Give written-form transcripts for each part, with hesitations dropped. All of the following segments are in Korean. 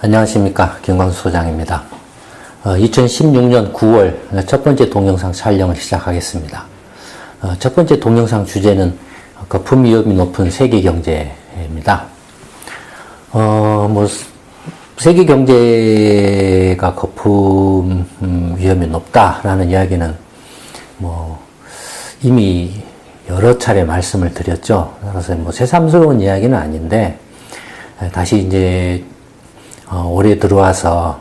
안녕하십니까, 김광수 소장입니다. 2016년 9월 첫 번째 동영상 촬영을 시작하겠습니다. 첫 번째 동영상 주제는 거품 위험이 높은 세계 경제입니다. 세계 경제가 거품 위험이 높다라는 이야기는 이미 여러 차례 말씀을 드렸죠. 그래서 새삼스러운 이야기는 아닌데, 다시 이제 올해 들어와서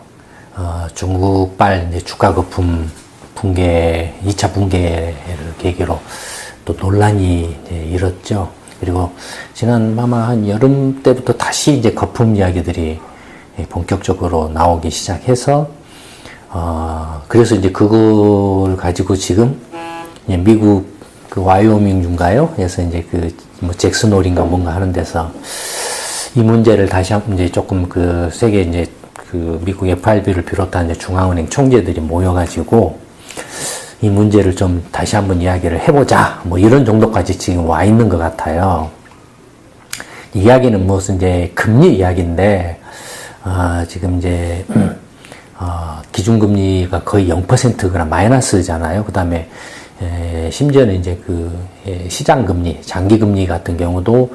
중국발 이제 주가 거품 붕괴, 2차 붕괴를 계기로 또 논란이 이제 일었죠. 그리고 지난 아마 한 여름 때부터 다시 이제 거품 이야기들이 본격적으로 나오기 시작해서 그래서 이제 그걸 가지고 지금 이제 미국 그 와이오밍 주인가요? 그래서 이제 잭슨홀인가 뭔가 하는 데서 이 문제를 다시 한번 이제 조금 세계 이제 미국 FRB를 비롯한 이제 중앙은행 총재들이 모여가지고 이 문제를 좀 다시 한번 이야기를 해보자. 이런 정도까지 지금 와 있는 것 같아요. 이야기는 무슨 이제 금리 이야기인데, 지금 이제, 기준금리가 거의 0%거나 마이너스잖아요. 그 다음에, 심지어는 이제 시장금리, 장기금리 같은 경우도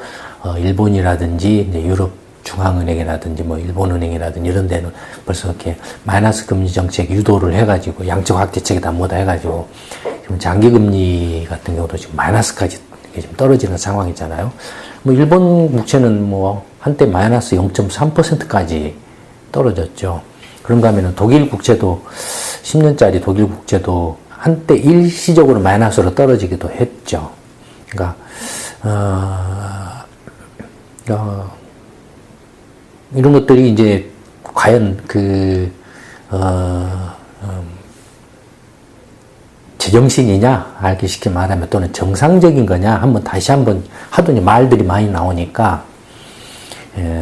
일본이라든지 이제 유럽 중앙은행이라든지 일본은행이라든지 이런 데는 벌써 이렇게 마이너스 금리 정책 유도를 해가지고 양적 확대책에다 뭐다 해가지고 지금 장기금리 같은 경우도 지금 마이너스까지 지금 떨어지는 상황이잖아요. 일본 국채는 한때 마이너스 0.3%까지 떨어졌죠. 그런가 하면은 독일 국채도 10년짜리 독일 국채도 한때 일시적으로 마이너스로 떨어지기도 했죠. 그러니까 이런 것들이 이제 과연 제정신이냐, 알기 쉽게 말하면, 또는 정상적인 거냐, 다시 한번 하더니 말들이 많이 나오니까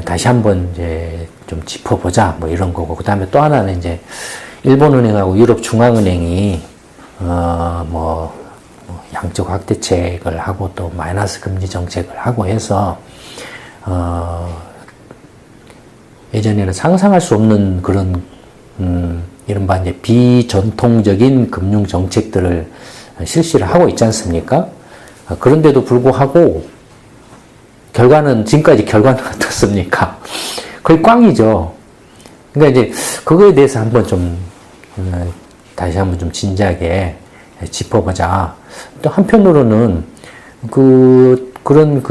다시 한번 이제 좀 짚어보자, 이런 거고. 그 다음에 또 하나는 이제 일본은행하고 유럽 중앙은행이 양적 확대책을 하고 또 마이너스 금리 정책을 하고 해서 예전에는 상상할 수 없는 그런 이른바 이제 비전통적인 금융 정책들을 실시를 하고 있지 않습니까? 그런데도 불구하고 지금까지 결과는 어떻습니까? 거의 꽝이죠. 그러니까 이제 그거에 대해서 한번 좀 다시 한번 좀 진지하게 짚어보자. 또 한편으로는 그런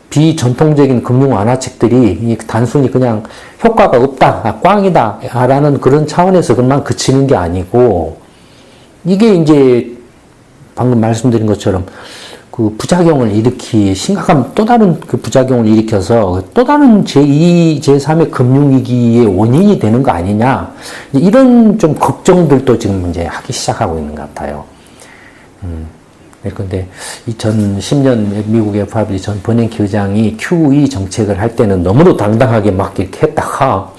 비전통적인 금융 완화책들이 단순히 그냥 효과가 없다, 꽝이다 라는 그런 차원에서 그만 그치는 게 아니고, 이게 이제 방금 말씀드린 것처럼 부작용을 심각한 또 다른 부작용을 일으켜서 또 다른 제2, 제3의 금융위기의 원인이 되는 거 아니냐, 이런 좀 걱정들도 지금 이제 하기 시작하고 있는 것 같아요. 그런데 2010년 미국 FRB 전 버냉키 의장이 QE 정책을 할 때는 너무도 당당하게 막 이렇게 했다가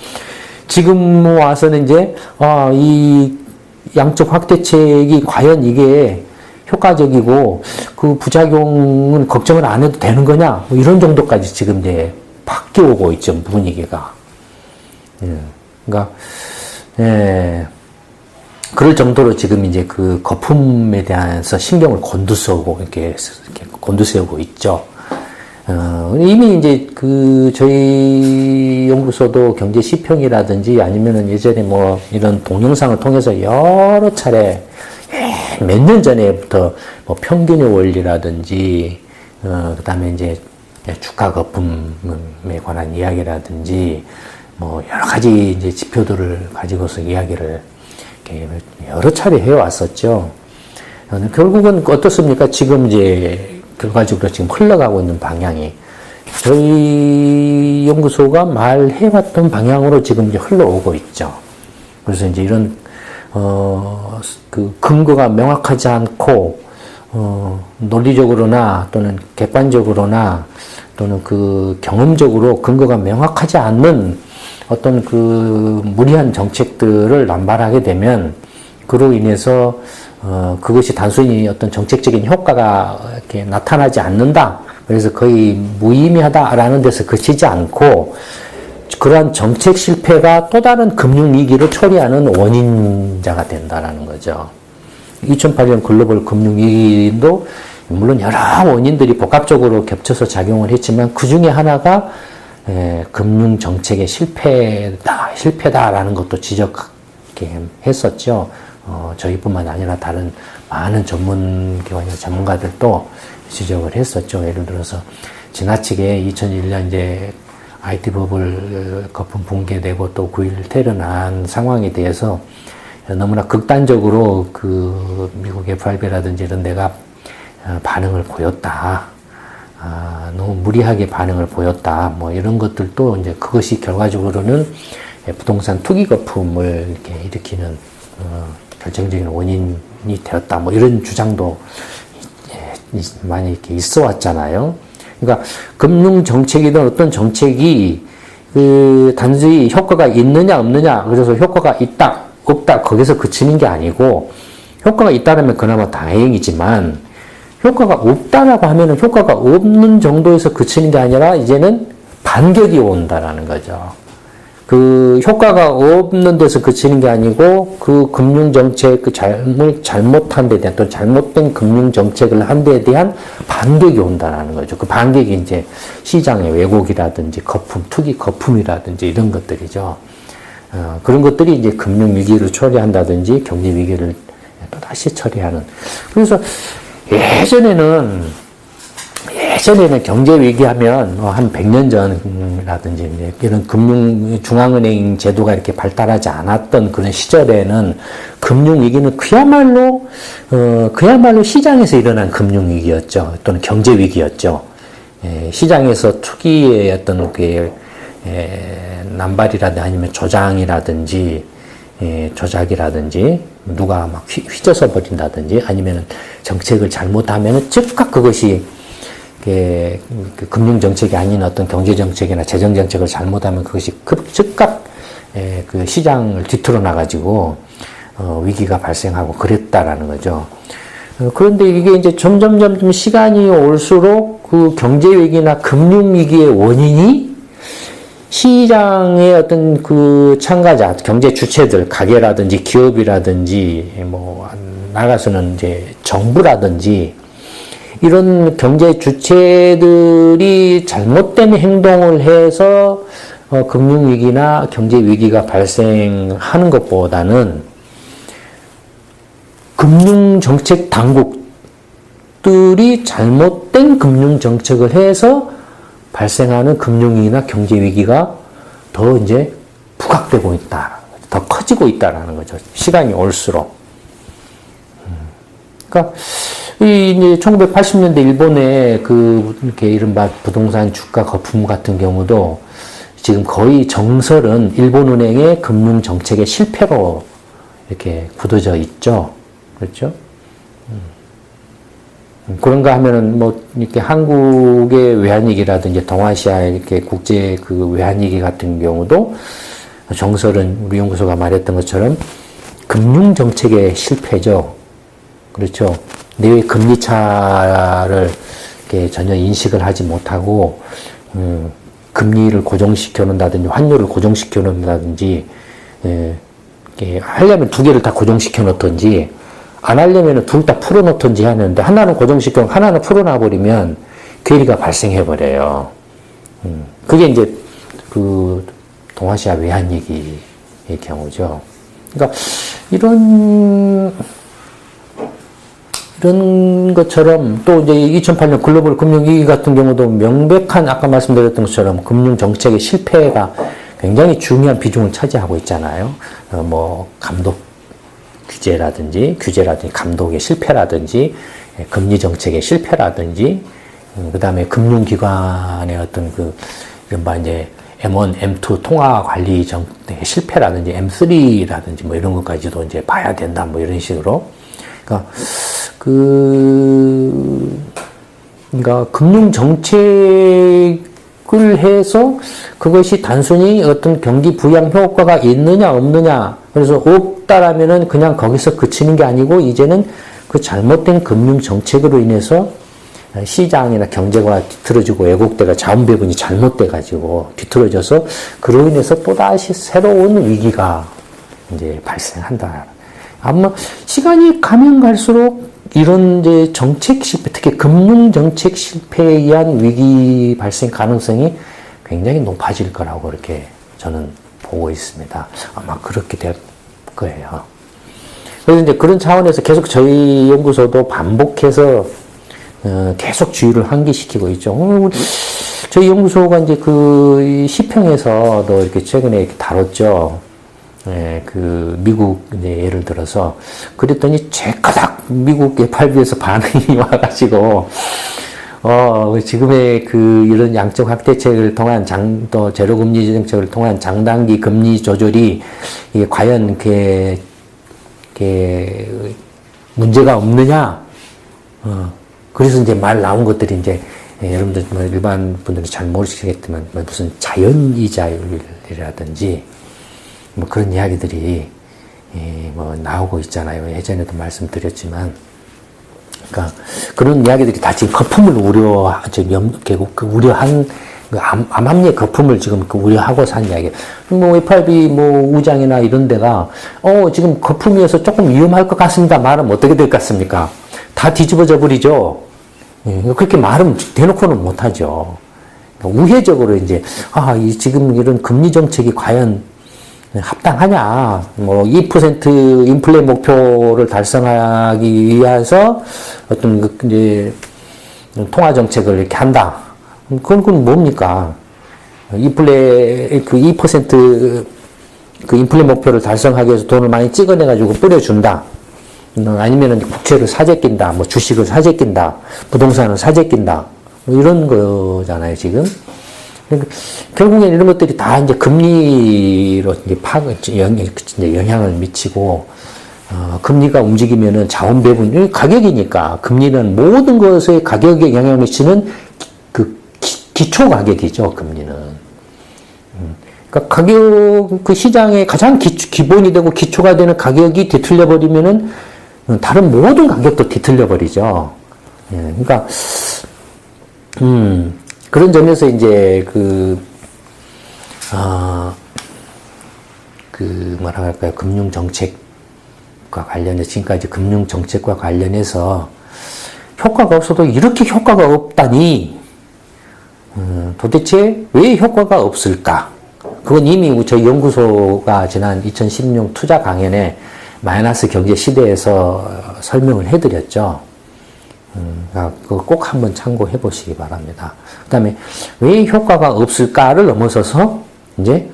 지금 와서는 이제 이 양적 확대책이 과연 이게 효과적이고 부작용은 걱정을 안 해도 되는 거냐, 이런 정도까지 지금 이제 바뀌어오고 있죠, 분위기가. 그러니까 그럴 정도로 지금 이제 거품에 대해서 신경을 이렇게 곤두세우고 있죠. 이미 이제 저희 연구소도 경제 시평이라든지 아니면은 예전에 이런 동영상을 통해서 여러 차례 몇 년 전에부터 평균의 원리라든지, 그 다음에 이제 주가 거품에 관한 이야기라든지, 여러 가지 이제 지표들을 가지고서 이야기를 여러 차례 해왔었죠. 결국은 어떻습니까? 지금 이제 결과적으로 지금 흘러가고 있는 방향이 저희 연구소가 말해왔던 방향으로 지금 이제 흘러오고 있죠. 그래서 이제 이런 근거가 명확하지 않고 논리적으로나 또는 객관적으로나 또는 경험적으로 근거가 명확하지 않는 어떤 무리한 정책들을 남발하게 되면 그로 인해서 그것이 단순히 어떤 정책적인 효과가 이렇게 나타나지 않는다. 그래서 거의 무의미하다라는 데서 그치지 않고 그러한 정책 실패가 또 다른 금융위기를 초래하는 원인자가 된다라는 거죠. 2008년 글로벌 금융위기도 물론 여러 원인들이 복합적으로 겹쳐서 작용을 했지만 그 중에 하나가 금융정책의 실패다라는 것도 지적했었죠. 저희뿐만 아니라 다른 많은 전문가들도 지적을 했었죠. 예를 들어서 지나치게 2001년 이제 IT 버블 거품 붕괴되고 또 9.11 테러 난 상황에 대해서 너무나 극단적으로 그 미국 FRB라든지 이런 데가 반응을 보였다. 너무 무리하게 반응을 보였다. 뭐 이런 것들도 이제 그것이 결과적으로는 부동산 투기 거품을 이렇게 일으키는 결정적인 원인이 되었다. 뭐 이런 주장도 많이 이렇게 있어 왔잖아요. 그러니까 금융 정책이든 어떤 정책이 그 단순히 효과가 있느냐 없느냐 그래서 효과가 있다 없다 거기서 그치는 게 아니고 효과가 있다라면 그나마 다행이지만 효과가 없다라고 하면은 효과가 없는 정도에서 그치는 게 아니라 이제는 반격이 온다라는 거죠. 그 효과가 없는 데서 그치는 게 아니고 그 금융정책 그 잘못한 데 대한 또 잘못된 금융정책을 한 데에 대한 반격이 온다라는 거죠. 그 반격이 이제 시장의 왜곡이라든지 거품, 투기 거품이라든지 이런 것들이죠. 그런 것들이 이제 금융위기를 초래한다든지 경제위기를 또다시 처리하는. 그래서 예전에는 경제위기 하면 한 100년 전이라든지 이런 중앙은행 제도가 이렇게 발달하지 않았던 그런 시절에는 금융위기는 그야말로 시장에서 일어난 금융위기였죠. 또는 경제위기였죠. 시장에서 투기의 어떤 그 남발이라든지 아니면 조장이라든지 조작이라든지 누가 막 휘저서 버린다든지 아니면 정책을 잘못하면 즉각 그것이 그 금융정책이 아닌 어떤 경제정책이나 재정정책을 잘못하면 그것이 즉각 그 시장을 뒤틀어 나가지고 위기가 발생하고 그랬다라는 거죠. 그런데 이게 이제 점점 시간이 올수록 그 경제위기나 금융위기의 원인이 시장의 어떤 그 참가자, 경제 주체들, 가게라든지 기업이라든지 뭐 나가서는 이제 정부라든지 이런 경제 주체들이 잘못된 행동을 해서 금융위기나 경제위기가 발생하는 것보다는 금융정책 당국들이 잘못된 금융정책을 해서 발생하는 금융위기나 경제위기가 더 이제 부각되고 있다. 더 커지고 있다라는 거죠. 시간이 올수록. 그러니까 이제 1980년대 일본의 그 이렇게 이른바 부동산 주가 거품 같은 경우도 지금 거의 정설은 일본은행의 금융 정책의 실패로 이렇게 굳어져 있죠. 그렇죠? 그런가 하면은 뭐 이렇게 한국의 외환위기라든지 동아시아의 이렇게 국제 그 외환위기 같은 경우도 정설은 우리 연구소가 말했던 것처럼 금융 정책의 실패죠. 그렇죠? 내외 금리 차를 이렇게 전혀 인식을 하지 못하고 금리를 고정시켜 놓는다든지 환율을 고정시켜 놓는다든지 하려면 두 개를 다 고정시켜 놓든지 안 하려면 둘 다 풀어 놓든지 하는데 하나는 고정시켜 하나는 풀어 놔 버리면 괴리가 발생해 버려요. 그게 이제 그 동아시아 외환위기의 경우죠. 그러니까 이런 것처럼 또 이제 2008년 글로벌 금융위기 같은 경우도 명백한 아까 말씀드렸던 것처럼 금융정책의 실패가 굉장히 중요한 비중을 차지하고 있잖아요. 뭐 감독 규제라든지 감독의 실패라든지 금리정책의 실패라든지 그 다음에 금융기관의 어떤 그 이른바 이제 M1, M2 통화관리 정책의 실패라든지 M3라든지 뭐 이런 것까지도 이제 봐야 된다 뭐 이런 식으로 그러니까 금융 정책을 해서 그것이 단순히 어떤 경기 부양 효과가 있느냐 없느냐 그래서 없다라면은 그냥 거기서 그치는 게 아니고 이제는 그 잘못된 금융 정책으로 인해서 시장이나 경제가 뒤틀어지고 왜곡대가 자원 배분이 잘못돼가지고 뒤틀어져서 그로 인해서 또다시 새로운 위기가 이제 발생한다. 아마 시간이 가면 갈수록 이런 이제 정책 실패, 특히 금융 정책 실패에 의한 위기 발생 가능성이 굉장히 높아질 거라고 이렇게 저는 보고 있습니다. 아마 그렇게 될 거예요. 그래서 이제 그런 차원에서 계속 저희 연구소도 반복해서 계속 주의를 환기시키고 있죠. 저희 연구소가 이제 그 시평에서도 이렇게 최근에 이렇게 다뤘죠. 예, 그 미국 이제 예를 들어서 그랬더니 제가닥 미국 FRB에서 반응이 와가지고 지금의 그 이런 양적 확대책을 통한 또 제로금리 정책을 통한 장단기 금리 조절이 이게 과연 이렇게 문제가 없느냐? 그래서 이제 말 나온 것들이 이제 여러분들 일반 분들이 잘 모르시겠지만 무슨 자연이자율이라든지 뭐 그런 이야기들이 뭐 나오고 있잖아요. 예전에도 말씀드렸지만, 그러니까 그런 이야기들이 다 지금 거품을 우려한 암암리의 거품을 지금 우려하고 산 이야기. 뭐 FRB 뭐 우장이나 이런 데가 지금 거품이어서 조금 위험할 것 같습니다. 말하면 어떻게 될 것 같습니까? 다 뒤집어져 버리죠. 그렇게 말은 대놓고는 못하죠. 우회적으로 이제 지금 이런 금리 정책이 과연 합당하냐, 뭐 2% 인플레 목표를 달성하기 위해서 어떤 이제 통화 정책을 이렇게 한다. 그건 뭡니까? 인플레 그 2% 그 인플레 목표를 달성하기 위해서 돈을 많이 찍어내가지고 뿌려준다. 아니면은 국채를 사재 낀다, 뭐 주식을 사재 낀다, 부동산을 사재 낀다, 뭐 이런 거잖아요, 지금. 그러니까 결국엔 이런 것들이 다 이제 금리로 이제 영향을 미치고, 금리가 움직이면은 자원 배분, 가격이니까, 금리는 모든 것에 가격에 영향을 미치는 기초 가격이죠, 금리는. 그러니까 가격, 그 시장의 가장 기본이 되고 기초가 되는 가격이 뒤틀려버리면은 다른 모든 가격도 뒤틀려버리죠. 예, 그러니까, 그런 점에서 이제 뭐라 할까요? 금융정책과 관련해서, 지금까지 금융정책과 관련해서 효과가 없어도 이렇게 효과가 없다니, 도대체 왜 효과가 없을까? 그건 이미 저희 연구소가 지난 2016 투자 강연에 마이너스 경제 시대에서 설명을 해드렸죠. 그거 꼭 한번 참고해 보시기 바랍니다. 그 다음에 왜 효과가 없을까를 넘어서서 이제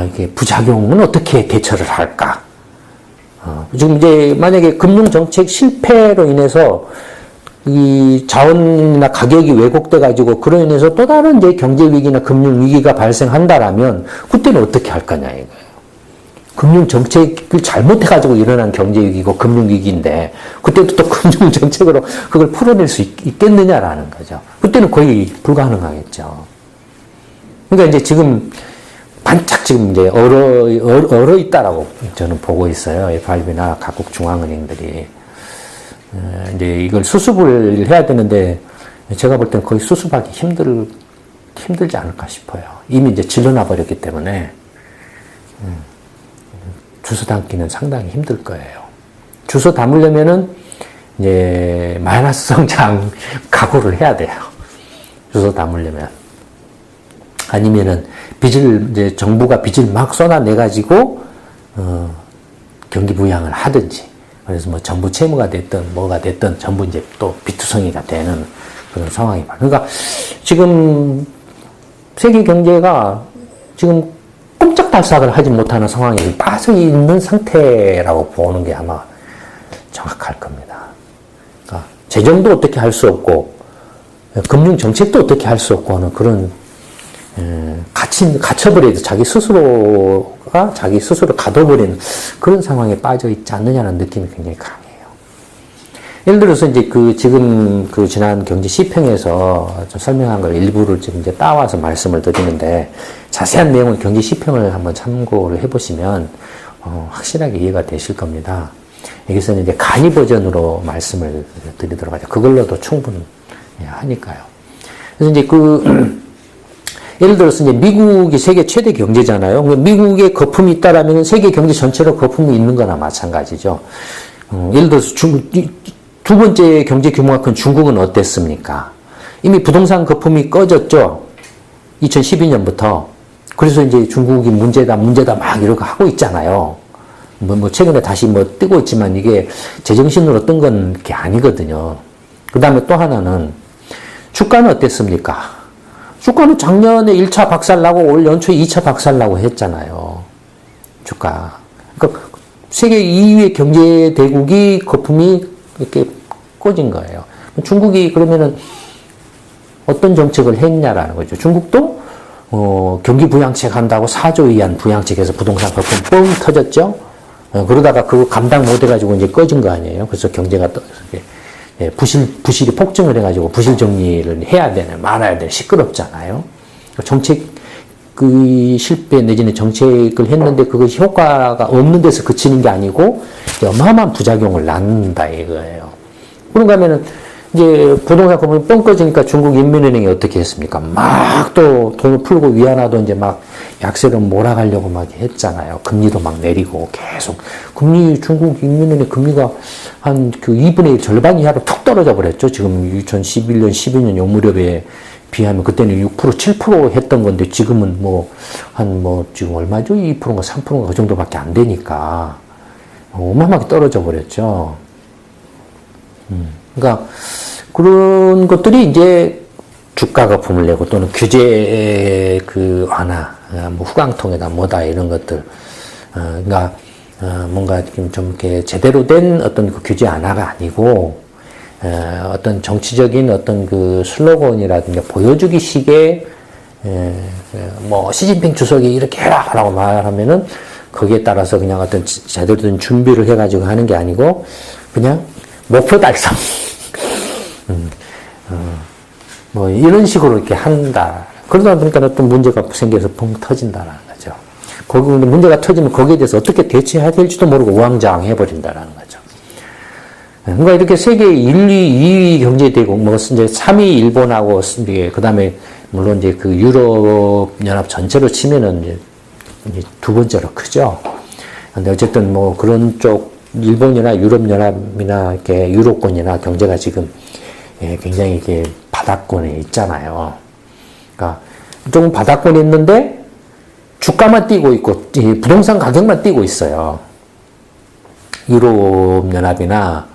이게 부작용은 어떻게 대처를 할까? 지금 이제 만약에 금융정책 실패로 인해서 이 자원이나 가격이 왜곡돼 가지고 그로 인해서 또 다른 이제 경제 위기나 금융 위기가 발생한다라면 그때는 어떻게 할 거냐 이거예요. 금융 정책을 잘못해 가지고 일어난 경제 위기고 금융 위기인데 그때도 또 금융 정책으로 그걸 풀어낼 수 있겠느냐라는 거죠. 그때는 거의 불가능하겠죠. 그러니까 이제 지금 반짝 지금 이제 얼어 있다라고 저는 보고 있어요. FRB나 각국 중앙은행들이. 이제 이걸 수습을 해야 되는데 제가 볼 땐 거의 수습하기 힘들지 않을까 싶어요. 이미 이제 질러놔 버렸기 때문에 주워 담기는 상당히 힘들 거예요. 주워 담으려면은 이제 마이너스 성장 각오를 해야 돼요. 주워 담으려면. 아니면은 이제 정부가 빚을 막 쏟아내 가지고 경기 부양을 하든지. 그래서 뭐 정부 채무가 됐든 뭐가 됐든 전부 이제 또 비투성이가 되는 그런 상황이 봐. 그러니까 지금 세계 경제가 지금 꼼짝달싹을 하지 못하는 상황에 빠져 있는 상태라고 보는 게 아마 정확할 겁니다. 그러니까 재정도 어떻게 할 수 없고 금융 정책도 어떻게 할 수 없고 하는 그런 갇혀버려도 자기 스스로가 자기 스스로 가둬버리는 그런 상황에 빠져 있지 않느냐는 느낌이 굉장히 강해요. 예를 들어서 이제 지금 지난 경제 시평에서 설명한 걸 일부를 지금 이제 따와서 말씀을 드리는데 자세한 내용은 경제 시평을 한번 참고를 해보시면 확실하게 이해가 되실 겁니다. 여기서는 이제 간이 버전으로 말씀을 드리도록 하죠. 그걸로도 충분히 하니까요. 그래서 이제 예를 들어서 이제 미국이 세계 최대 경제잖아요. 미국에 거품이 있다라면 세계 경제 전체로 거품이 있는 거나 마찬가지죠. 예를 들어서 두 번째 경제 규모가 큰 중국은 어땠습니까? 이미 부동산 거품이 꺼졌죠. 2012년부터. 그래서 이제 중국이 문제다 막 이러고 하고 있잖아요. 최근에 다시 뜨고 있지만 이게 제정신으로 뜬 건 그게 아니거든요. 그 다음에 또 하나는 주가는 어땠습니까? 주가는 작년에 1차 박살나고 올 연초에 2차 박살나고 했잖아요. 주가. 그러니까 세계 2위의 경제 대국이 거품이 이렇게 꺼진 거예요. 중국이 그러면은 어떤 정책을 했냐라는 거죠. 중국도 경기 부양책 한다고 4조 위안 부양책에서 부동산 거품 뻥 터졌죠. 그러다가 그거 감당 못 해가지고 이제 꺼진 거 아니에요. 그래서 경제가 부실이 폭증을 해가지고 부실 정리를 해야 되는, 말아야 되는, 시끄럽잖아요. 정책, 실패 내지는 정책을 했는데 그것이 효과가 없는 데서 그치는 게 아니고 어마어마한 부작용을 낳는다 이거예요. 그런가 하면은 이제 부동산 거품이 뻥 꺼지니까 중국 인민은행이 어떻게 했습니까? 막 또 돈을 풀고 위안화도 이제 막 약세로 몰아가려고 막 했잖아요. 금리도 막 내리고 계속. 중국 인민은행 금리가 한 2분의 1 절반 이하로 툭 떨어져 버렸죠. 지금 2011년, 12년 요 무렵에 비하면 그때는 6%, 7% 했던 건데 지금은 지금 얼마죠? 2%인가 3%인가 그 정도밖에 안 되니까. 어마어마하게 떨어져 버렸죠. 그러니까 그런 것들이 이제 주가 거품을 내고 또는 규제 완화, 후광통에다 뭐다 이런 것들, 그러니까 뭔가 좀 이렇게 제대로 된 어떤 규제 완화가 아니고 어떤 정치적인 어떤 슬로건이라든가 보여주기식의 시진핑 주석이 이렇게 해라라고 말하면은 거기에 따라서 그냥 어떤 제대로 된 준비를 해가지고 하는 게 아니고 그냥 목표 달성. 이런 식으로 이렇게 한다. 그러다 보니까 어떤 문제가 생겨서 펑 터진다라는 거죠. 거기 문제가 터지면 거기에 대해서 어떻게 대처해야 될지도 모르고 우왕좌왕해버린다라는 거죠. 그러니까 이렇게 세계 1, 2, 2위 경제대국, 이제 3위 일본하고, 그 다음에, 물론 이제 유럽 연합 전체로 치면은 이제 두 번째로 크죠. 근데 어쨌든 그런 쪽, 일본이나 유럽 연합이나 이렇게 유로권이나 경제가 지금 굉장히 이렇게 바닥권에 있잖아요. 그러니까 조금 바닥권에 있는데 주가만 뛰고 있고 부동산 가격만 뛰고 있어요. 유럽 연합이나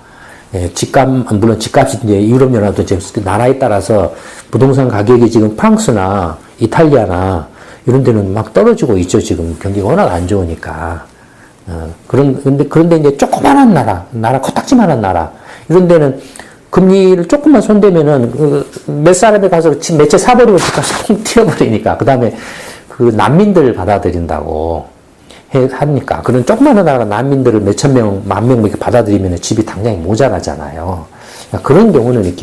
물론 집값이 이제 유럽 연합도 지금 나라에 따라서 부동산 가격이 지금 프랑스나 이탈리아나 이런 데는 막 떨어지고 있죠. 지금 경기가 워낙 안 좋으니까. 그런데 이제 조그만한 나라 코딱지만한 나라 이런 데는 금리를 조금만 손대면은 몇 사람이 가서 매체 사버리고 집값이 펑 튀어버리니까 그 다음에 난민들 받아들인다고 하니까 그런 조그마한 나라가 난민들을 몇천 명, 만 명 이렇게 받아들이면 집이 당장이 모자라잖아요. 그러니까 그런 경우는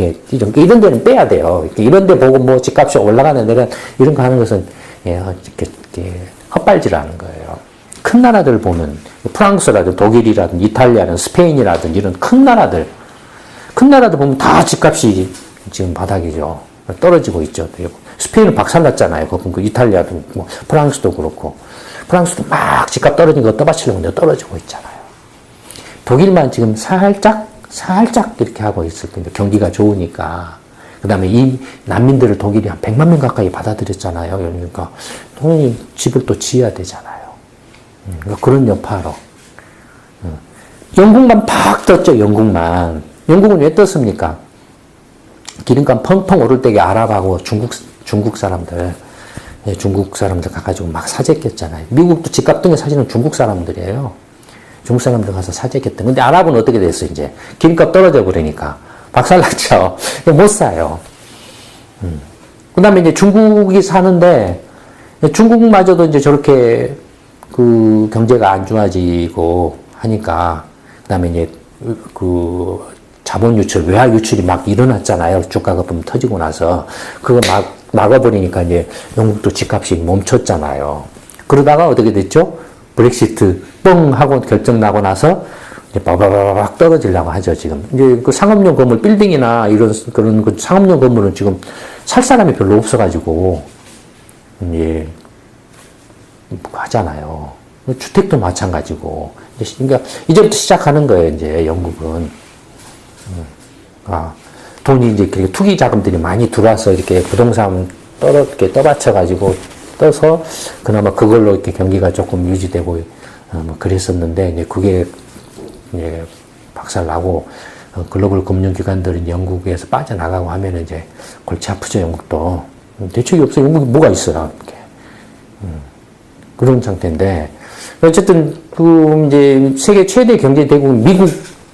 이런 데는 빼야 돼요. 이런 데 보고 집값이 올라가는 데는 이런 거 하는 것은 이렇게 헛발질하는 거예요. 큰 나라들 보면 프랑스라든 독일이라든 이탈리아든 스페인이라든 이런 큰 나라들 보면 다 집값이 지금 바닥이죠. 떨어지고 있죠. 스페인은 박살났잖아요. 이탈리아도 프랑스도 그렇고 프랑스도 막 집값 떨어진 거 떠받치려고 떨어지고 있잖아요. 독일만 지금 살짝 이렇게 하고 있을 텐데 경기가 좋으니까. 그 다음에 이 난민들을 독일이 한 100만 명 가까이 받아들였잖아요. 그러니까 당연히 집을 또 지어야 되잖아요. 그러니까 그런 여파로. 영국만 팍 떴죠. 영국은 왜 떴습니까? 기름값 펑펑 오를 때에 아랍하고 중국 사람들 가가지고 막 사재꼈잖아요. 미국도 집값 뜬 게 사실은 중국 사람들이에요. 중국 사람들 가서 사재꼈던. 근데 아랍은 어떻게 됐어, 이제? 기름값 떨어져 버리니까. 박살났죠. 못 사요. 그 다음에 이제 중국이 사는데, 중국마저도 이제 저렇게 경제가 안 좋아지고 하니까, 그 다음에 이제 자본 유출, 외화 유출이 막 일어났잖아요. 주가 거품 터지고 나서. 그거 막아버리니까 이제 영국도 집값이 멈췄잖아요. 그러다가 어떻게 됐죠? 브렉시트 뻥 하고 결정 나고 나서 이제 바바바박 떨어지려고 하죠, 지금. 이제 그 상업용 건물, 빌딩이나 그런 그 상업용 건물은 지금 살 사람이 별로 없어가지고, 이제, 하잖아요. 주택도 마찬가지고. 그러니까, 이제부터 시작하는 거예요, 이제, 영국은. 돈이 이제 투기 자금들이 많이 들어와서 이렇게 부동산 이렇게 떠받쳐가지고 떠서 그나마 그걸로 이렇게 경기가 조금 유지되고, 뭐 그랬었는데, 이제 그게, 이제 박살나고, 글로벌 금융기관들은 영국에서 빠져나가고 하면 이제 골치 아프죠, 영국도. 대책이 없어. 영국이 뭐가 있어요, 이렇게. 그런 상태인데, 어쨌든, 이제 세계 최대 경제 대국 미국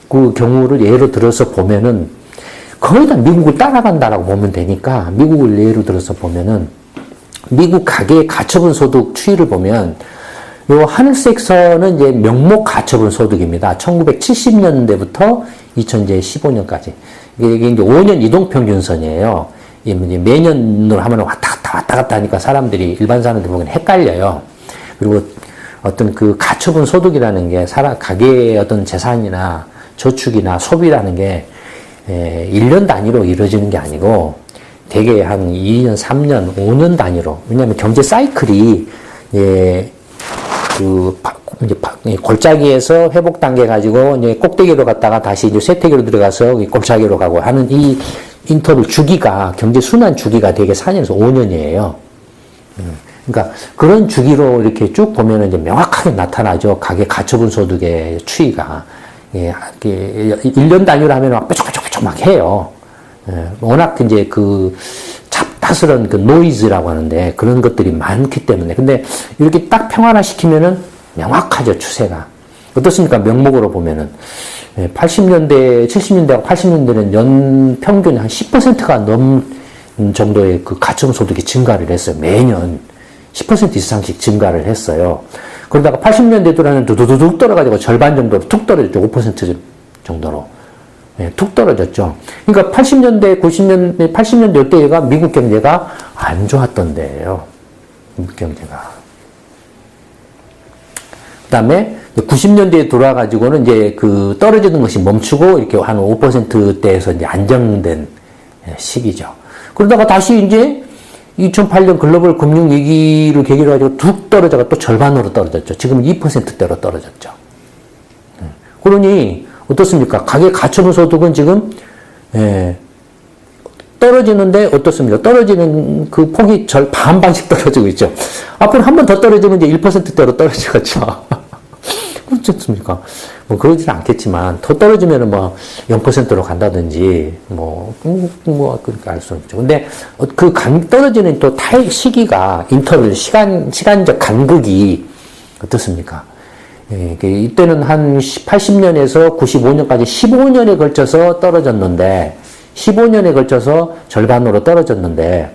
그 경우를 예로 들어서 보면은 거의 다 미국을 따라간다라고 보면 되니까, 미국을 예로 들어서 보면은 미국 가계의 가처분 소득 추이를 보면 요 하늘색 선은 이제 명목 가처분 소득입니다. 1970년대부터 2015년까지. 이게 이제 5년 이동평균선이에요. 매년으로 하면 왔다 갔다 하니까 사람들이, 일반 사람들 보기엔 헷갈려요. 그리고 어떤 그 가처분 소득이라는 게 가계의 어떤 재산이나 저축이나 소비라는 게 1년 단위로 이루어지는 게 아니고 대개 한 2년, 3년, 5년 단위로. 왜냐하면 경제 사이클이 이제 골짜기에서 회복 단계 가지고 이제 꼭대기로 갔다가 다시 이제 쇠퇴기로 들어가서 골짜기로 가고 하는 이 인터벌 주기가, 경제 순환 주기가 대개 4년에서 5년이에요. 그러니까 그런 주기로 이렇게 쭉 보면 이제 명확하게 나타나죠. 가계 가처분 소득의 추이가. 1년 단위로 하면 막 뾰족뾰족 막 해요. 워낙 이제 그 잡다스런 그 노이즈라고 하는데 그런 것들이 많기 때문에. 근데 이렇게 딱 평화화시키면은 명확하죠, 추세가. 어떻습니까? 명목으로 보면은. 80년대, 70년대하고 80년대는 연 평균 한 10%가 넘는 정도의 그 가처분 소득이 증가를 했어요. 매년 10% 이상씩 증가를 했어요. 그러다가 80년대 들어는 두두두둑 떨어가지고 절반 정도로 툭 떨어졌죠. 5% 정도로. 툭 떨어졌죠. 그러니까 80년대, 90년대, 80년대 이때가 미국 경제가 안 좋았던 때예요. 미국 경제가. 그 다음에 90년대에 돌아가지고는 이제 그 떨어지는 것이 멈추고 이렇게 한 5%대에서 이제 안정된 시기죠. 그러다가 다시 이제 2008년 글로벌 금융위기를 계기로 가지고 툭 떨어져가 또 절반으로 떨어졌죠. 지금 2%대로 떨어졌죠. 그러니 어떻습니까? 가계 가처분 소득은 지금 떨어지는데 어떻습니까? 떨어지는 그 폭이 반반씩 떨어지고 있죠. 앞으로 한 번 더 떨어지면 이제 1%대로 떨어지겠죠. 그렇지 않습니까? 뭐 그러지는 않겠지만 더 떨어지면은 뭐 0%로 간다든지 그렇게 알 수는 없죠. 근데 그 떨어지는 또 시기가 인터벌 시간적 간극이 어떻습니까? 이때는 한 80년에서 95년까지 15년에 걸쳐서 떨어졌는데 15년에 걸쳐서 절반으로 떨어졌는데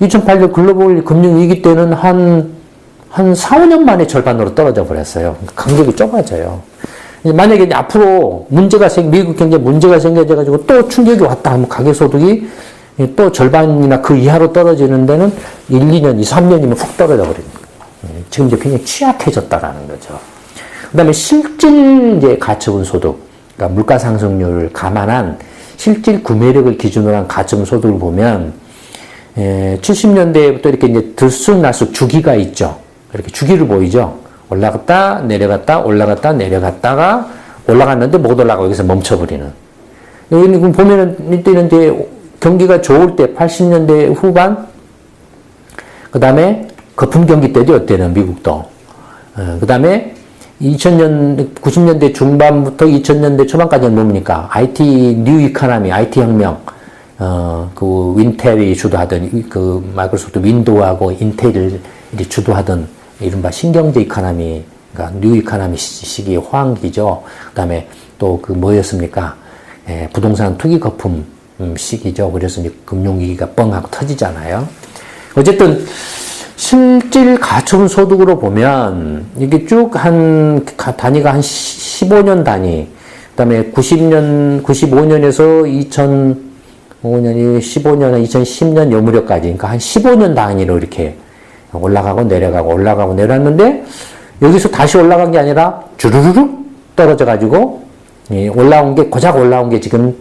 2008년 글로벌 금융위기 때는 한 4, 5년 만에 절반으로 떨어져 버렸어요. 간격이 좁아져요. 만약에 이제 앞으로 미국 경제 문제가 생겨져가지고 또 충격이 왔다 하면 가계소득이 또 절반이나 그 이하로 떨어지는 데는 1, 2년, 2, 3년이면 훅 떨어져 버립니다. 지금 이제 굉장히 취약해졌다라는 거죠. 그 다음에 실질 이제 가처분 소득, 그러니까 물가 상승률을 감안한 실질 구매력을 기준으로 한 가처분 소득을 보면 70년대부터 이렇게 이제 들쑥날쑥 주기가 있죠. 이렇게 주기를 보이죠. 올라갔다 내려갔다 올라갔다 내려갔다가 올라갔는데 못 올라가고 여기서 멈춰버리는. 여기 보면은 이때는 이제 경기가 좋을 때 80년대 후반, 그 다음에 거품 경기 때도 이때는 미국도. 그 다음에 90년대 중반부터 2000년대 초반까지는 뭡니까? IT 뉴 이코노미, IT 혁명. 그 윈텔이 주도하던 그 마이크로소프트 윈도우하고 인텔이 주도하던 이른바 신경제 이코노미, 그러니까 뉴 이코노미 시기의 호황기죠. 그 다음에 또 그 뭐였습니까? 부동산 투기 거품 시기죠. 그래서 이제 금융위기가 뻥하고 터지잖아요. 어쨌든 실질 가처분 소득으로 보면 이게 쭉 단위가 한 15년 단위, 그 다음에 95년에서 2005년이 15년, 2010년 요 무렵까지, 그러니까 한 15년 단위로 이렇게 올라가고 내려가고 올라가고 내려갔는데 여기서 다시 올라간 게 아니라 주르륵 떨어져가지고, 올라온 게, 고작 올라온 게 지금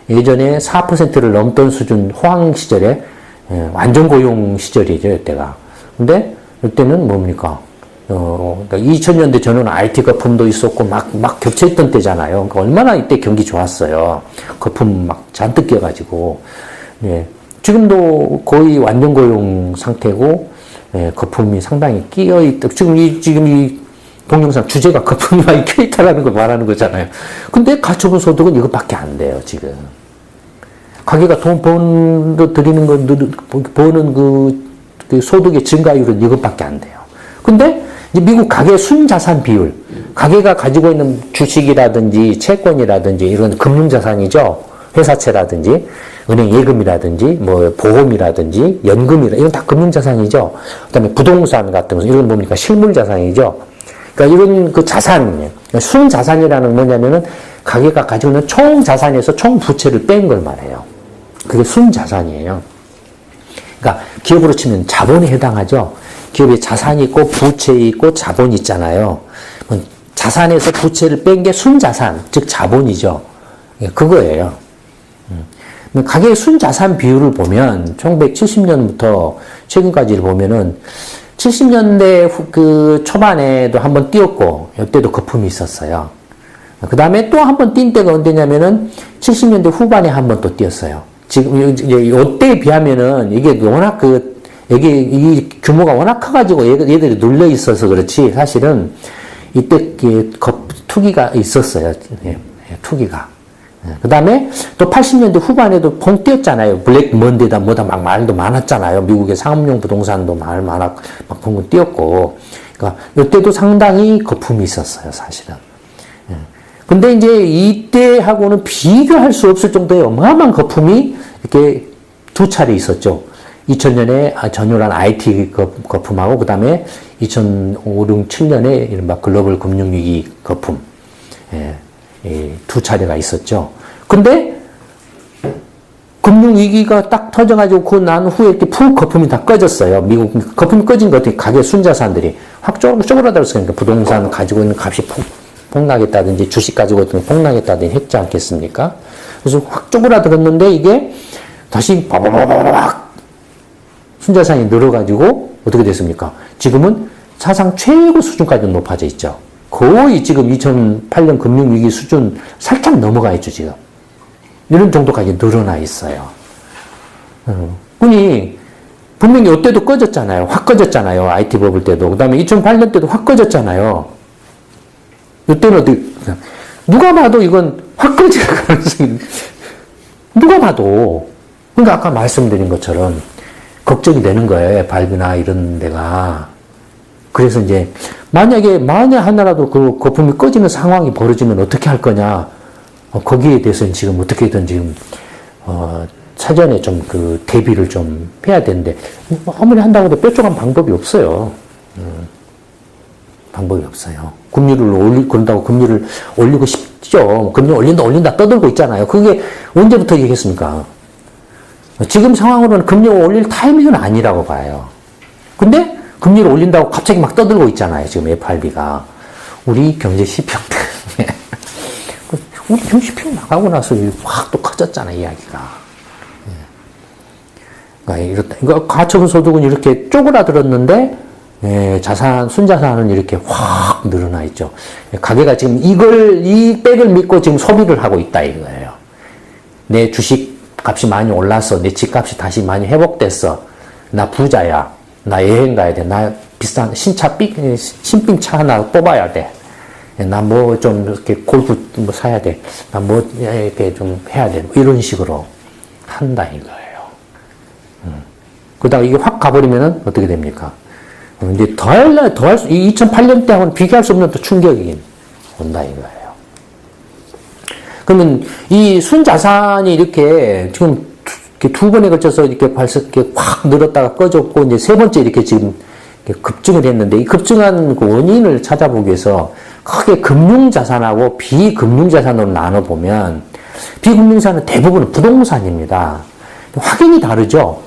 예전에 4%를 넘던 수준, 호황 시절에, 완전 고용 시절이죠, 이때가. 근데, 이때는 뭡니까? 그러니까 2000년대 전후는 IT 거품도 있었고, 막 겹쳐있던 때잖아요. 그러니까 얼마나 이때 경기 좋았어요. 거품 막 잔뜩 껴가지고. 예. 지금도 거의 완전 고용 상태고, 예, 거품이 상당히 끼어있다. 지금 이 동영상 주제가 거품이 많이 끼어있다라는 걸 말하는 거잖아요. 근데 가처분 소득은 이것밖에 안 돼요, 지금. 가게가 돈 드리는 버는 그 소득의 증가율은 이것밖에 안 돼요. 근데 이제 미국 가계 순자산 비율, 가계가 가지고 있는 주식이라든지 채권이라든지 이런 금융자산이죠. 회사채라든지 은행 예금이라든지 뭐 보험이라든지 이런 다 금융자산이죠. 그다음에 부동산 같은 거 이런 뭡니까 실물자산이죠. 그러니까 이런 그 자산, 순자산이라는 뭐냐면은 가계가 가지고 있는 총 자산에서 총 부채를 뺀 걸 말해요. 그게 순자산이에요. 그러니까 기업으로 치면 자본에 해당하죠. 기업에 자산이 있고 부채 있고 자본이 있잖아요. 자산에서 부채를 뺀 게 순자산, 즉 자본이죠. 그거예요. 가계의 순자산 비율을 보면 1970년부터 최근까지를 보면은 70년대 그 초반에도 한번 뛰었고 이때도 거품이 있었어요. 그 다음에 또 한번 뛴 때가 언제냐면은 70년대 후반에 한번 또 뛰었어요. 지금 이때에 비하면은 이게 워낙 여기 이 규모가 워낙 커가지고 얘들이 눌려 있어서 그렇지 사실은 이때 투기가 있었어요. 투기가. 그 다음에 또 80년대 후반에도 펑 뛰었잖아요. 블랙 먼데이다 뭐다 막 말도 많았잖아요. 미국의 상업용 부동산도 말 막 펑 뛰었고. 그러니까 이때도 상당히 거품이 있었어요, 사실은. 근데 이제 이때하고는 비교할 수 없을 정도의 어마어마한 거품이 이렇게 두 차례 있었죠. 2000년에 전율한 IT 거품하고 그 다음에 2005, 6, 7년에 이른바 글로벌 금융위기 거품. 두 차례가 있었죠. 근데 금융위기가 딱 터져가지고 그 난 후에 이렇게 푹 거품이 다 꺼졌어요. 미국 거품이 꺼진 것 같아요. 가계 순자산들이 확 쪼그라들었으니까 부동산 가지고 있는 값이 폭락했다든지 주식 가지고 있는 폭락했다든지 했지 않겠습니까? 그래서 확 쪼그라들었는데 이게 다시 바바바바박 순자산이 늘어가지고 어떻게 됐습니까? 지금은 사상 최고 수준까지 높아져 있죠. 거의 지금 2008년 금융위기 수준 살짝 넘어가 있죠, 지금. 이런 정도까지 늘어나 있어요. 그니, 분명히 이때도 꺼졌잖아요. 확 꺼졌잖아요. IT 버블 때도. 그 다음에 2008년 때도 확 꺼졌잖아요. 이때는 누가 봐도 이건 확 꺼질 가능성이, 누가 봐도. 그러니까 아까 말씀드린 것처럼 걱정이 되는 거예요. 발비나 이런 데가. 그래서 이제 만약 하나라도 그 거품이 꺼지는 상황이 벌어지면 어떻게 할 거냐. 거기에 대해서는 지금 어떻게든 지금, 사전에 좀 그 대비를 좀 해야 되는데, 아무리 한다고 해도 뾰족한 방법이 없어요. 방법이 없어요. 그런다고 금리를 올리고 싶죠. 금리 올린다 떠들고 있잖아요. 그게 언제부터 얘기했습니까? 지금 상황으로는 금리 올릴 타이밍은 아니라고 봐요. 근데 금리를 올린다고 갑자기 막 떠들고 있잖아요. 지금 FRB가. 우리 경제 지표 때문에. 우리 경제 지표 나가고 나서 확 또 커졌잖아, 이야기가. 그러니까 이렇다. 그러니까 가처분 소득은 이렇게 쪼그라들었는데, 순자산은 이렇게 확 늘어나 있죠. 가게가 지금 이 백을 믿고 지금 소비를 하고 있다, 이거예요. 내 주식 값이 많이 올랐어. 내 집값이 다시 많이 회복됐어. 나 부자야. 나 여행 가야 돼. 나 비싼 신빙 차 하나 뽑아야 돼. 나 뭐 좀 이렇게 골프 뭐 사야 돼. 나 뭐 이렇게 좀 해야 돼. 이런 식으로 한다 이거예요. 그러다가 이게 확 가버리면은 어떻게 됩니까? 이제 2008년 때하고는 비교할 수 없는 또 충격이 온다 이거예요. 그러면 이 순자산이 이렇게 지금 두 번에 걸쳐서 이렇게 확 늘었다가 꺼졌고, 이제 세 번째 이렇게 지금 급증을 했는데, 이 급증한 그 원인을 찾아보기 위해서 크게 금융자산하고 비금융자산으로 나눠보면, 비금융자산은 대부분 부동산입니다. 확연히 다르죠?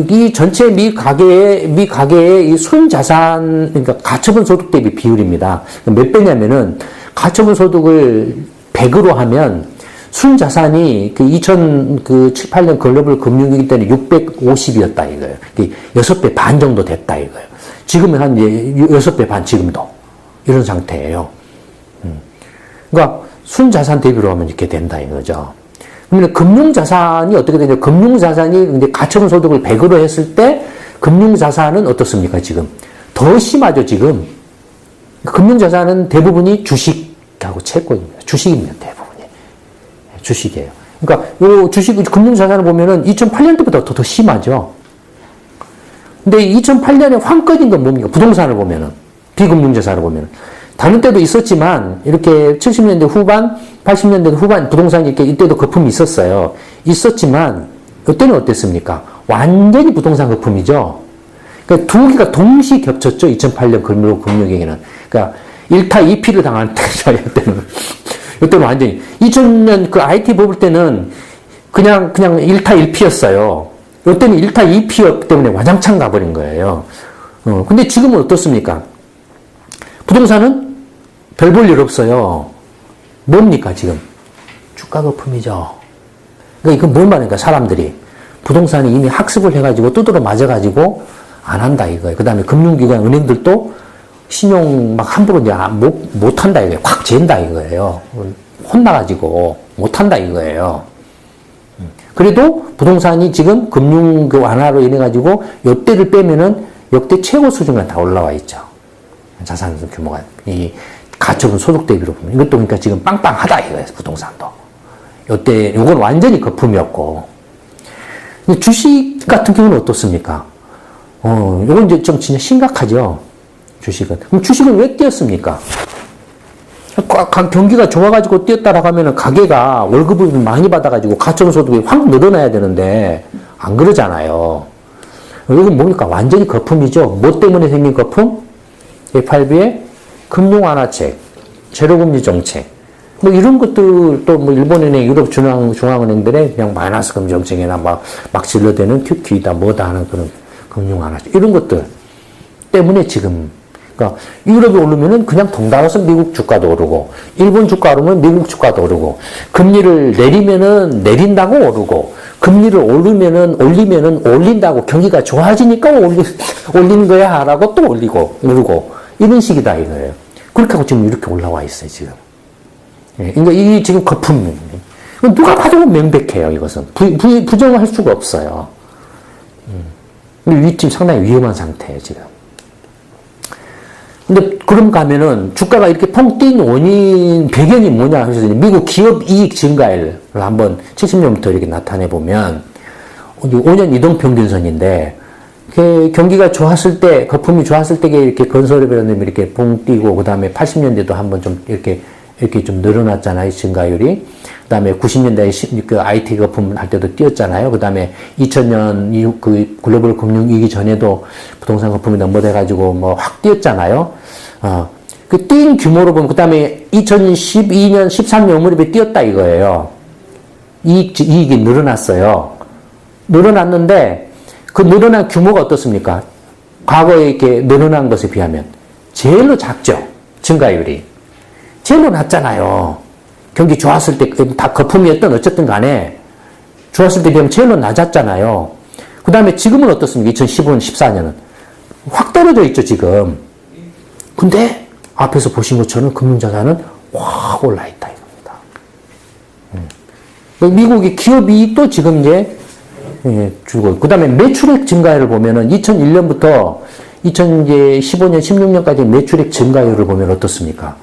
이 전체 미 가계의 이 순자산, 그러니까 가처분 소득 대비 비율입니다. 몇 배냐면은, 가처분 소득을 100으로 하면 순자산이 그 2007, 8년 글로벌 금융위기 때는 650이었다 이거예요. 6배 반 정도 됐다 이거예요. 지금은 한 6배 반 지금도. 이런 상태예요. 그러니까 순자산 대비로 하면 이렇게 된다 이거죠. 그러면 금융자산이 어떻게 되냐? 금융자산이 이제 가처분 소득을 100으로 했을 때 금융자산은 어떻습니까 지금? 더 심하죠 지금. 금융자산은 대부분이 주식하고 채권입니다. 주식입니다 대부분이. 주식이에요. 그러니까 요 주식 금융자산을 보면은 2008년도보다 더 심하죠. 근데 2008년에 황건인 건 뭡니까? 부동산을 보면은 비금융자산을 보면은 다른 때도 있었지만 이렇게 70년대 후반, 80년대 후반 부동산이 이렇게 이때도 거품이 있었어요. 있었지만 이때는 어땠습니까? 완전히 부동산 거품이죠. 그러니까 두 개가 동시 겹쳤죠. 2008년 금융위기는. 그러니까 1타 2피를 당하는 때죠. 이때는 완전히 2000년 그 IT 뽑을 때는 그냥 1타 1피였어요. 이때는 1타 2피였기 때문에 와장창 가버린 거예요. 근데 지금은 어떻습니까? 부동산은 별 볼 일 없어요. 뭡니까, 지금? 주가 거품이죠. 그러니까 이건 뭘 말하니까, 사람들이. 부동산이 이미 학습을 해가지고, 두드러 맞아가지고, 안 한다, 이거예요. 그 다음에 금융기관, 은행들도 신용 막 함부로 이제 못 한다, 이거예요. 확 잰다, 이거예요. 혼나가지고, 못 한다, 이거예요. 그래도 부동산이 지금 금융 완화로 인해가지고, 요때를 빼면은 역대 최고 수준까지 다 올라와 있죠. 자산 규모가, 이 가처분 소득 대비로 보면. 이것도 그러니까 지금 빵빵하다 이거예요, 부동산도. 요때, 요건 완전히 거품이었고. 근데 주식 같은 경우는 어떻습니까? 요건 이제 좀 진짜 심각하죠. 주식은. 그럼 주식은 왜 뛰었습니까? 경기가 좋아가지고 뛰었다라고 하면은 가게가 월급을 많이 받아가지고 가처분 소득이 확 늘어나야 되는데, 안 그러잖아요. 이건 뭡니까? 완전히 거품이죠. 뭐 때문에 생긴 거품? FRB의 금융 완화책, 제로금리 정책, 뭐 이런 것들 또 뭐 일본은행, 유럽 중앙은행들의 그냥 마이너스 금리 정책이나 막 질러대는 QQ이다 뭐다 하는 그런 금융 완화책 이런 것들 때문에 지금 그러니까 유럽이 오르면은 그냥 덩달아서 미국 주가도 오르고 일본 주가 오르면 미국 주가도 오르고 금리를 내리면은 내린다고 오르고 금리를 올리면은 올린다고 경기가 좋아지니까 올리는 거야라고 또 올리고 오르고 이런 식이다 이거예요. 그렇게 하고 지금 이렇게 올라와 있어요 지금. 예, 그러니까 이게 지금 거품입니다. 누가 봐도 명백해요 이것은 부정을 할 수가 없어요. 이 지금 상당히 위험한 상태예요 지금. 근데 그럼 가면은 주가가 이렇게 펑 뛴 원인 배경이 뭐냐 하셔서 미국 기업 이익 증가율을 한번 70년부터 이렇게 나타내 보면 5년 이동평균선인데 경기가 좋았을 때 거품이 좋았을 때 이렇게 건설업이라는 이렇게 붕 뛰고 그 다음에 80년대도 한번 좀 이렇게 좀 늘어났잖아요 증가율이. 그 다음에 90년대에 그 IT 거품 할 때도 뛰었잖아요. 그 다음에 2000년 이후 그 글로벌 금융위기 전에도 부동산 거품이 넘어돼가지고 뭐 확 뛰었잖아요. 그 뛴 규모로 보면 그 다음에 2012년, 13년 무렵에 뛰었다 이거예요. 이익이 늘어났어요. 늘어났는데 그 늘어난 규모가 어떻습니까? 과거에 이렇게 늘어난 것에 비하면 제일로 작죠. 증가율이. 제일로 낮잖아요. 경기 좋았을 때 다 거품이었던 어쨌든 간에 좋았을 때 비하면 제일로 낮았잖아요. 그 다음에 지금은 어떻습니까? 2015년, 14년은. 확 떨어져 있죠, 지금. 근데 앞에서 보신 것처럼 금융자산은 확 올라있다, 이겁니다. 미국의 기업 이익도 지금 이제 줄고. 그 다음에 매출액 증가율을 보면은 2001년부터 2015년, 16년까지 매출액 증가율을 보면 어떻습니까?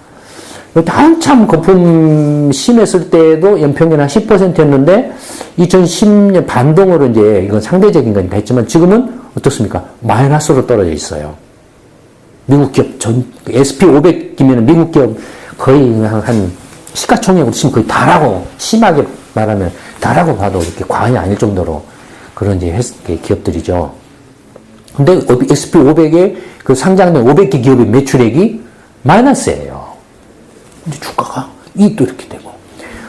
한참 거품 심했을 때도 연평균 한 10%였는데 2010년 반동으로 이제 이건 상대적인 거니까 했지만 지금은 어떻습니까? 마이너스로 떨어져 있어요. 미국 기업 SP500이면 미국 기업 거의 한 시가총액으로 치면 거의 다라고 심하게 말하면 다라고 봐도 이렇게 과언이 아닐 정도로 그런 이제 기업들이죠. 근데 SP500의 그 상장된 500개 기업의 매출액이 마이너스예요. 근데 주가가 이익도 이렇게 되고.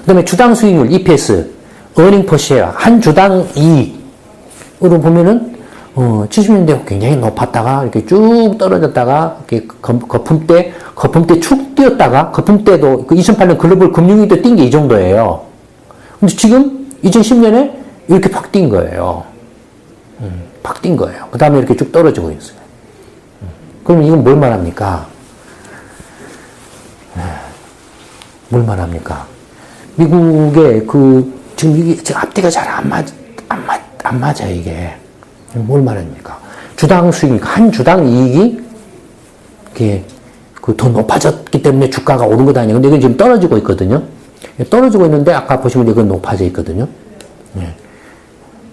그 다음에 주당 수익률, EPS, earning per share, 한 주당 이익으로 보면은 70년대 굉장히 높았다가 이렇게 쭉 떨어졌다가 이렇게 거품대 축 뛰었다가 거품대도 그 2008년 글로벌 금융위기 때 뛴 게 이 정도예요. 근데 지금 2010년에 이렇게 팍 뛴 거예요. 팍 뛴 거예요. 그 다음에 이렇게 쭉 떨어지고 있어요. 그럼 이건 뭘 말합니까? 뭘 말합니까? 미국의 지금 이게 지금 앞뒤가 잘 안 맞아, 이게. 뭘 말합니까? 주당 수익, 한 주당 이익이, 이게, 더 높아졌기 때문에 주가가 오른 것 아니에요. 근데 이건 지금 떨어지고 있거든요. 떨어지고 있는데, 아까 보시면 이건 높아져 있거든요.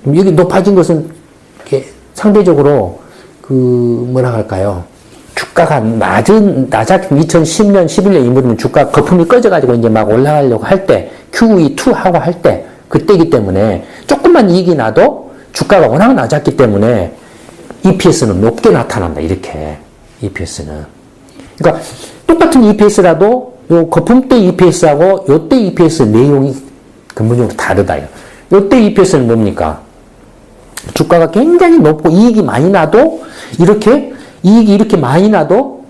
여기 높아진 것은, 이렇게 상대적으로, 뭐라 할까요? 주가가 낮은 2010년, 11년 이후면 주가 거품이 꺼져가지고 이제 막 올라가려고 할 때, QE2 하고 할 때, 그때이기 때문에 조금만 이익이 나도 주가가 워낙 낮았기 때문에 EPS는 높게 나타난다, 이렇게. EPS는. 그러니까 똑같은 EPS라도 요 거품 때 EPS하고 요때 EPS 내용이 근본적으로 다르다. 요때 EPS는 뭡니까? 주가가 굉장히 높고 이익이 많이 나도 이익이 이렇게 많이 나도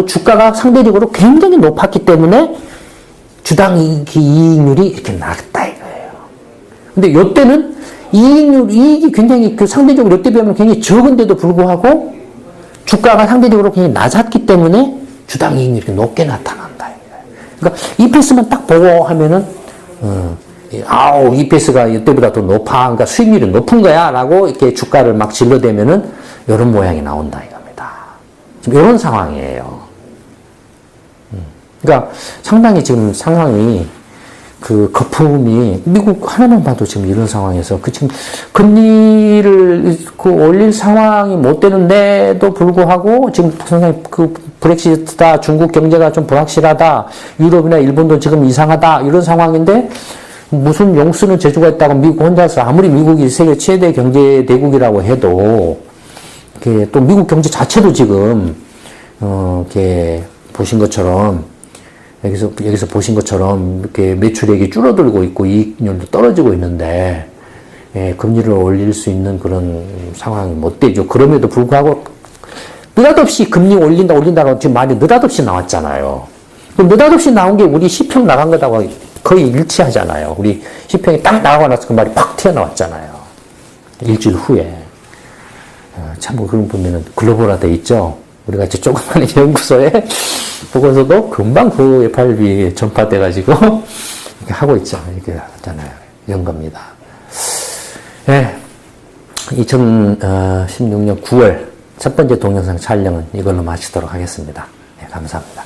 주가가 상대적으로 굉장히 높았기 때문에 주당 이익률이 이렇게 낮다 이거예요. 근데 요때는 이익이 굉장히 상대적으로 요때 비하면 굉장히 적은데도 불구하고 주가가 상대적으로 굉장히 낮았기 때문에 주당 이익률이 이렇게 높게 나타난다 이거예요. 그러니까 EPS만 딱 보고 하면은 EPS가 이때보다 더 높아. 그러니까 수익률이 높은 거야. 라고 이렇게 주가를 막 질러대면은 이런 모양이 나온다 이겁니다. 지금 이런 상황이에요. 그러니까 상당히 지금 상황이 거품이 미국 하나만 봐도 지금 이런 상황에서 지금 금리를 올릴 상황이 못 되는데도 불구하고 지금 상당히 브렉시트다, 중국 경제가 좀 불확실하다, 유럽이나 일본도 지금 이상하다 이런 상황인데 무슨 용쓰는 재주가 있다고 미국 혼자서 아무리 미국이 세계 최대 경제 대국이라고 해도 또 미국 경제 자체도 지금 이렇게 보신 것처럼 여기서 보신 것처럼 이렇게 매출액이 줄어들고 있고 이익률도 떨어지고 있는데 금리를 올릴 수 있는 그런 상황이 못 되죠. 그럼에도 불구하고 느닷없이 금리 올린다고 지금 말이 느닷없이 나왔잖아요. 그럼 느닷없이 나온 게 우리 시평 나간 거다고 거의 일치하잖아요. 우리 시평이 딱 나가고 나서 그 말이 팍 튀어나왔잖아요. 일주일 후에. 참, 그런 보면은 글로벌화 돼 있죠. 우리가 이제 조그마한 연구소에 보고서도 금방 그 FRB 전파돼가지고 이렇게 하고 있죠. 이렇게 하잖아요. 이런 겁니다. 네. 2016년 9월 첫 번째 동영상 촬영은 이걸로 마치도록 하겠습니다. 네, 감사합니다.